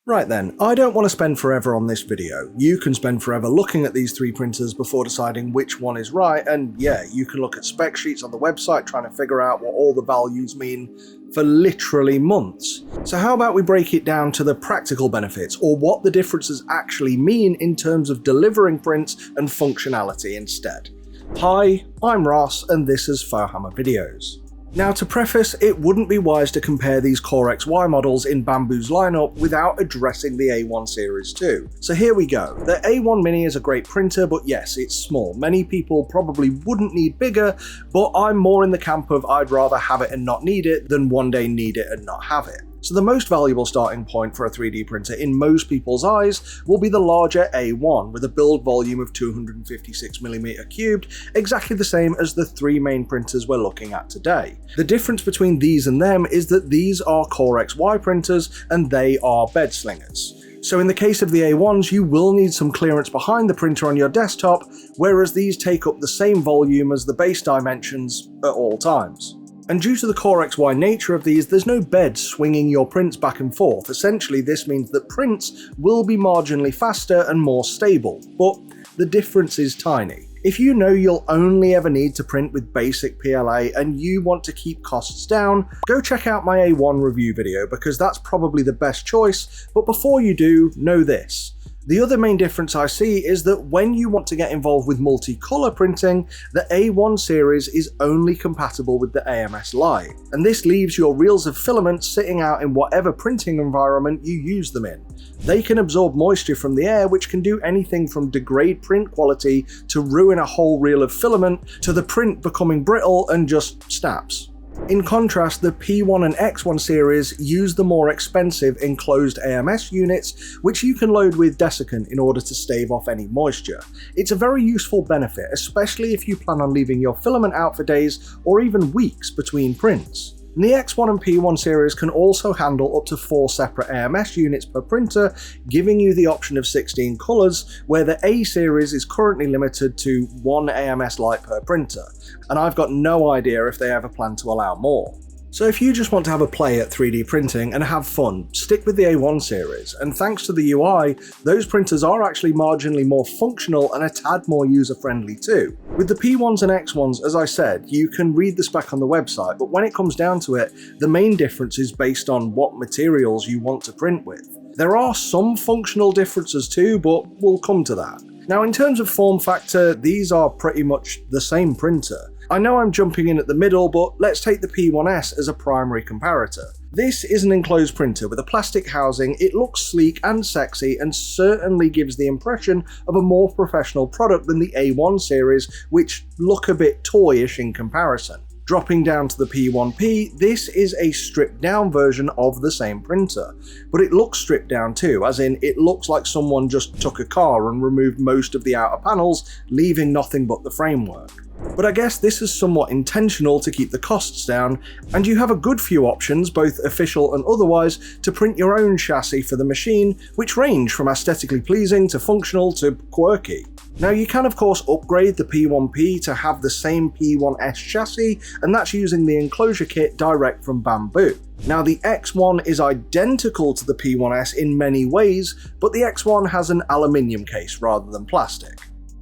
Right then, I don't want to spend forever on this video. You can spend forever looking at these three printers before deciding which one is right, and yeah, you can look at spec sheets on the website trying to figure out what all the values mean for literally months. So how about we break it down to the practical benefits, or what the differences actually mean in terms of delivering prints and functionality instead. Hi, I'm Ross, and this is Fohammer Videos. Now, to preface, it wouldn't be wise to compare these Core XY models in Bambu's lineup without addressing the A1 series too. So here we go. The A1 Mini is a great printer, but yes, it's small. Many people probably wouldn't need bigger, but I'm more in the camp of I'd rather have it and not need it than one day need it and not have it. So the most valuable starting point for a 3D printer in most people's eyes will be the larger A1 with a build volume of 256mm cubed, exactly the same as the three main printers we're looking at today. The difference between these and them is that these are Core XY printers and they are bed slingers. So in the case of the A1s, you will need some clearance behind the printer on your desktop, whereas these take up the same volume as the base dimensions at all times. And due to the Core XY nature of these, there's no bed swinging your prints back and forth. Essentially, this means that prints will be marginally faster and more stable, but the difference is tiny. If you know you'll only ever need to print with basic PLA and you want to keep costs down, go check out my A1 review video because that's probably the best choice, but before you do, know this. The other main difference I see is that when you want to get involved with multicolour printing, the A1 series is only compatible with the AMS Lite, and this leaves your reels of filament sitting out in whatever printing environment you use them in. They can absorb moisture from the air, which can do anything from degrade print quality to ruin a whole reel of filament to the print becoming brittle and just snaps. In contrast, the P1 and X1 series use the more expensive enclosed AMS units, which you can load with desiccant in order to stave off any moisture. It's a very useful benefit, especially if you plan on leaving your filament out for days or even weeks between prints. And the X1 and P1 series can also handle up to 4 separate AMS units per printer, giving you the option of 16 colours, where the A series is currently limited to 1 AMS light per printer, and I've got no idea if they ever plan to allow more. So if you just want to have a play at 3D printing and have fun, stick with the A1 series, and thanks to the UI, those printers are actually marginally more functional and a tad more user-friendly too. With the P1s and X1s, as I said, you can read the spec on the website, but when it comes down to it, the main difference is based on what materials you want to print with. There are some functional differences too, but we'll come to that. Now in terms of form factor, these are pretty much the same printer. I know I'm jumping in at the middle, but let's take the P1S as a primary comparator. This is an enclosed printer with a plastic housing. It looks sleek and sexy and certainly gives the impression of a more professional product than the A1 series, which look a bit toyish in comparison. Dropping down to the P1P, this is a stripped down version of the same printer, but it looks stripped down too, as in it looks like someone just took a car and removed most of the outer panels, leaving nothing but the framework. But I guess this is somewhat intentional to keep the costs down, and you have a good few options, both official and otherwise, to print your own chassis for the machine, which range from aesthetically pleasing to functional to quirky. Now you can of course upgrade the P1P to have the same P1S chassis, and that's using the enclosure kit direct from Bambu. Now the X1 is identical to the P1S in many ways, but the X1 has an aluminium case rather than plastic.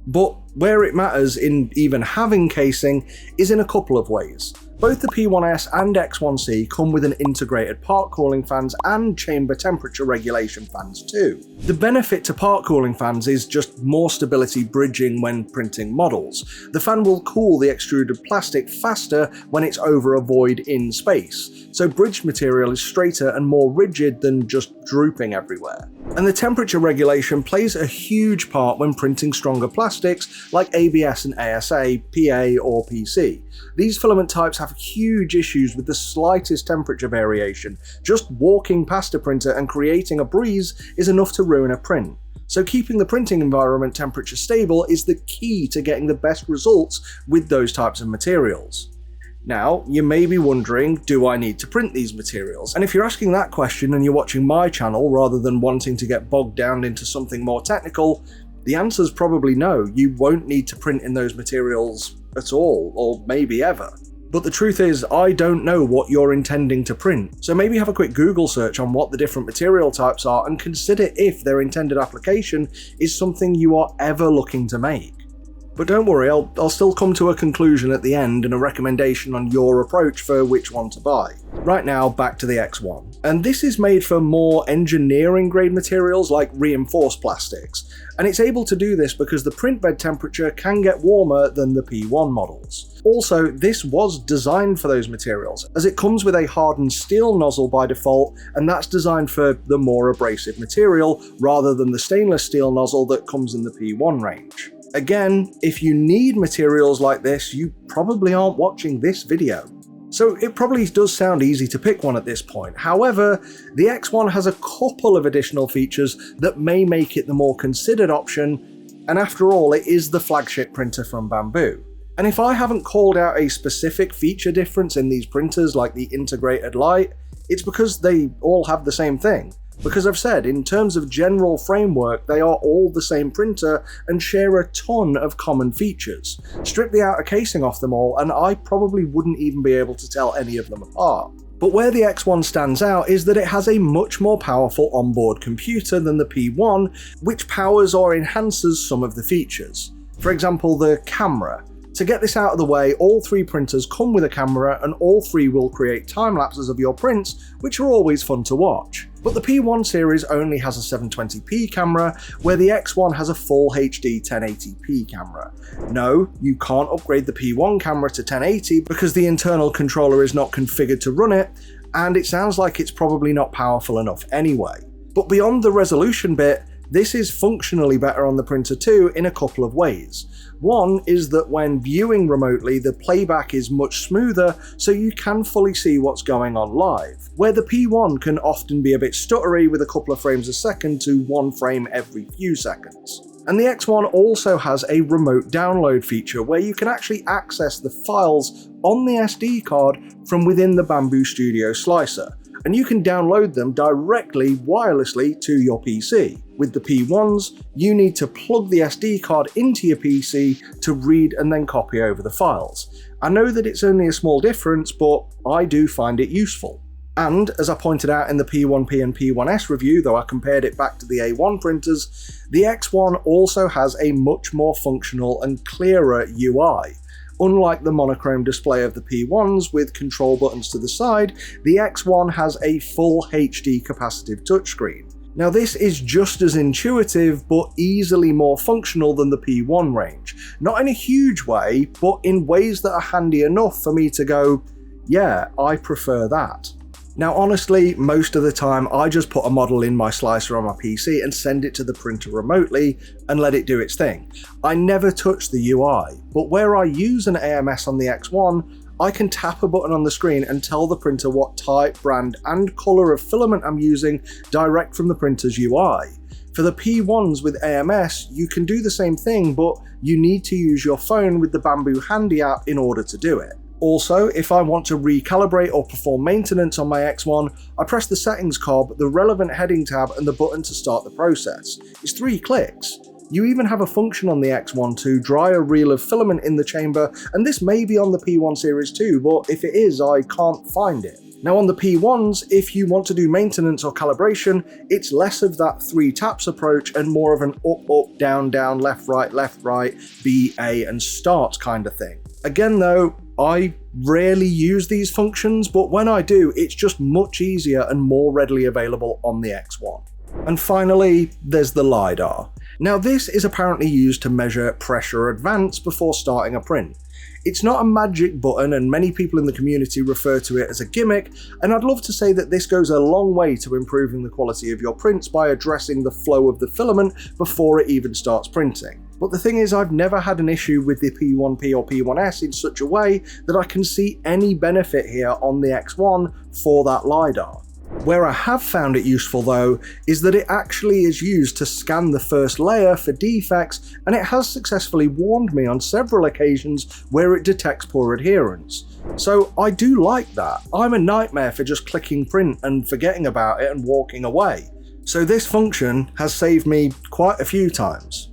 But where it matters in even having casing is in a couple of ways. Both the P1S and X1C come with an integrated part cooling fans and chamber temperature regulation fans too. The benefit to part cooling fans is just more stability bridging when printing models. The fan will cool the extruded plastic faster when it's over a void in space, so bridged material is straighter and more rigid than just drooping everywhere. And the temperature regulation plays a huge part when printing stronger plastics like ABS and ASA, PA or PC. These filament types have huge issues with the slightest temperature variation. Just walking past a printer and creating a breeze is enough to ruin a print. So keeping the printing environment temperature stable is the key to getting the best results with those types of materials. Now, you may be wondering, do I need to print these materials? And if you're asking that question and you're watching my channel rather than wanting to get bogged down into something more technical, the answer is probably no. You won't need to print in those materials at all, or maybe ever. But the truth is, I don't know what you're intending to print, so maybe have a quick Google search on what the different material types are and consider if their intended application is something you are ever looking to make. But don't worry, I'll still come to a conclusion at the end and a recommendation on your approach for which one to buy. Right now, back to the X1. And this is made for more engineering grade materials like reinforced plastics, and it's able to do this because the print bed temperature can get warmer than the P1 models. Also, this was designed for those materials, as it comes with a hardened steel nozzle by default, and that's designed for the more abrasive material rather than the stainless steel nozzle that comes in the P1 range. Again, if you need materials like this, you probably aren't watching this video. So it probably does sound easy to pick one at this point. However, the X1 has a couple of additional features that may make it the more considered option, and after all, it is the flagship printer from Bambu. And if I haven't called out a specific feature difference in these printers like the integrated light, it's because they all have the same thing. Because I've said, in terms of general framework, they are all the same printer and share a ton of common features. Strip the outer casing off them all and I probably wouldn't even be able to tell any of them apart. But where the X1 stands out is that it has a much more powerful onboard computer than the P1, which powers or enhances some of the features. For example, the camera. To get this out of the way, all three printers come with a camera and all three will create time lapses of your prints, which are always fun to watch. But the P1 series only has a 720p camera, where the X1 has a full HD 1080p camera. No, you can't upgrade the P1 camera to 1080 because the internal controller is not configured to run it, and it sounds like it's probably not powerful enough anyway. But beyond the resolution bit, this is functionally better on the printer too in a couple of ways. One is that when viewing remotely, the playback is much smoother, so you can fully see what's going on live, where the P1 can often be a bit stuttery with a couple of frames a second to one frame every few seconds. And the X1 also has a remote download feature where you can actually access the files on the SD card from within the Bambu Studio slicer, and you can download them directly wirelessly to your PC. With the P1s, you need to plug the SD card into your PC to read and then copy over the files. I know that it's only a small difference, but I do find it useful. And as I pointed out in the P1P and P1S review, though I compared it back to the A1 printers, the X1 also has a much more functional and clearer UI. Unlike the monochrome display of the P1s with control buttons to the side, the X1 has a full HD capacitive touchscreen. Now this is just as intuitive but easily more functional than the P1 range. Not in a huge way, but in ways that are handy enough for me to go, yeah, I prefer that. Now honestly, most of the time I just put a model in my slicer on my PC and send it to the printer remotely and let it do its thing. I never touch the UI, but where I use an AMS on the X1, I can tap a button on the screen and tell the printer what type, brand and colour of filament I'm using direct from the printer's UI. For the P1s with AMS, you can do the same thing, but you need to use your phone with the Bambu Handy app in order to do it. Also, if I want to recalibrate or perform maintenance on my X1, I press the settings cob, the relevant heading tab and the button to start the process. It's 3 clicks. You even have a function on the X1 to dry a reel of filament in the chamber, and this may be on the P1 series too, but if it is, I can't find it. Now on the P1s, if you want to do maintenance or calibration, it's less of that 3 taps approach and more of an up, up, down, down, left, right, B, A and start kind of thing. Again though, I rarely use these functions, but when I do, it's just much easier and more readily available on the X1. And finally, there's the LiDAR. Now this is apparently used to measure pressure advance before starting a print. It's not a magic button and many people in the community refer to it as a gimmick, and I'd love to say that this goes a long way to improving the quality of your prints by addressing the flow of the filament before it even starts printing. But the thing is, I've never had an issue with the P1P or P1S in such a way that I can see any benefit here on the X1 for that LiDAR. Where I have found it useful though, is that it actually is used to scan the first layer for defects, and it has successfully warned me on several occasions where it detects poor adherence. So I do like that. I'm a nightmare for just clicking print and forgetting about it and walking away. So this function has saved me quite a few times.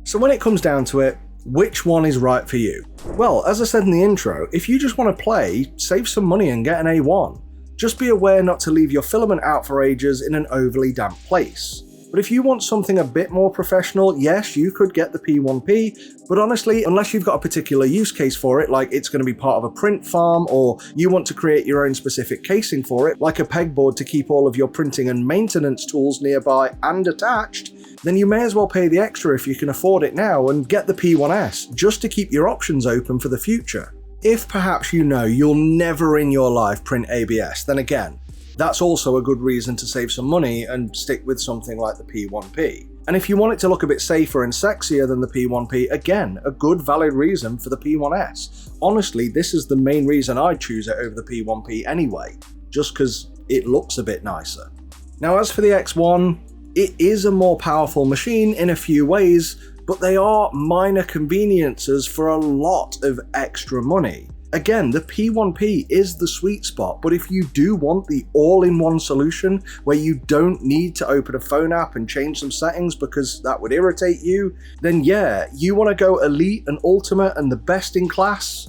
So when it comes down to it, Which one is right for you? Well, as I said in the intro, if you just want to play, save some money and get an A1. Just be aware not to leave your filament out for ages in an overly damp place. But if you want something a bit more professional, yes, you could get the P1P, but honestly, unless you've got a particular use case for it, like it's going to be part of a print farm, or you want to create your own specific casing for it, like a pegboard to keep all of your printing and maintenance tools nearby and attached, then you may as well pay the extra if you can afford it now and get the P1S, just to keep your options open for the future. If perhaps you know you'll never in your life print ABS, then again, that's also a good reason to save some money and stick with something like the P1P. And if you want it to look a bit safer and sexier than the P1P, again, a good valid reason for the P1S. Honestly, this is the main reason I'd choose it over the P1P anyway, just because it looks a bit nicer. Now as for the X1, it is a more powerful machine in a few ways, but they are minor conveniences for a lot of extra money. Again, the P1P is the sweet spot, but if you do want the all-in-one solution where you don't need to open a phone app and change some settings because that would irritate you, then yeah, you want to go elite and ultimate and the best in class,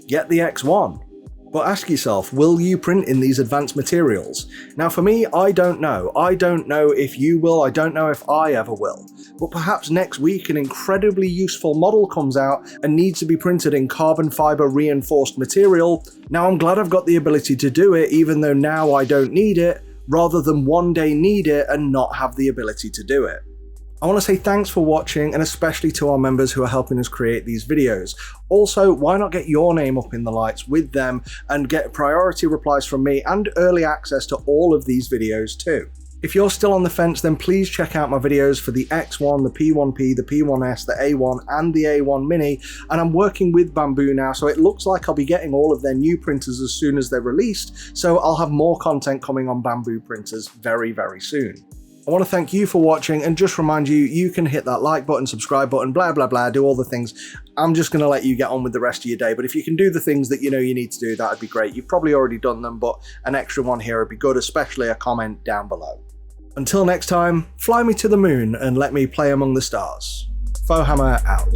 get the X1. But ask yourself, will you print in these advanced materials? Now for me, I don't know. I don't know if you will, I don't know if I ever will. But perhaps next week an incredibly useful model comes out and needs to be printed in carbon fiber reinforced material. Now I'm glad I've got the ability to do it, even though now I don't need it, rather than one day need it and not have the ability to do it. I want to say thanks for watching, and especially to our members who are helping us create these videos. Also, why not get your name up in the lights with them and get priority replies from me and early access to all of these videos too. If you're still on the fence, then please check out my videos for the X1, the P1P, the P1S, the A1 and the A1 Mini, and I'm working with Bambu now, so it looks like I'll be getting all of their new printers as soon as they're released, so I'll have more content coming on Bambu printers very, very soon. I want to thank you for watching and just remind you, you can hit that like button, subscribe button, blah, blah, blah, do all the things. I'm just going to let you get on with the rest of your day, but if you can do the things that you know you need to do, that would be great. You've probably already done them, but an extra one here would be good, especially a comment down below. Until next time, fly me to the moon and let me play among the stars. Fohammer out.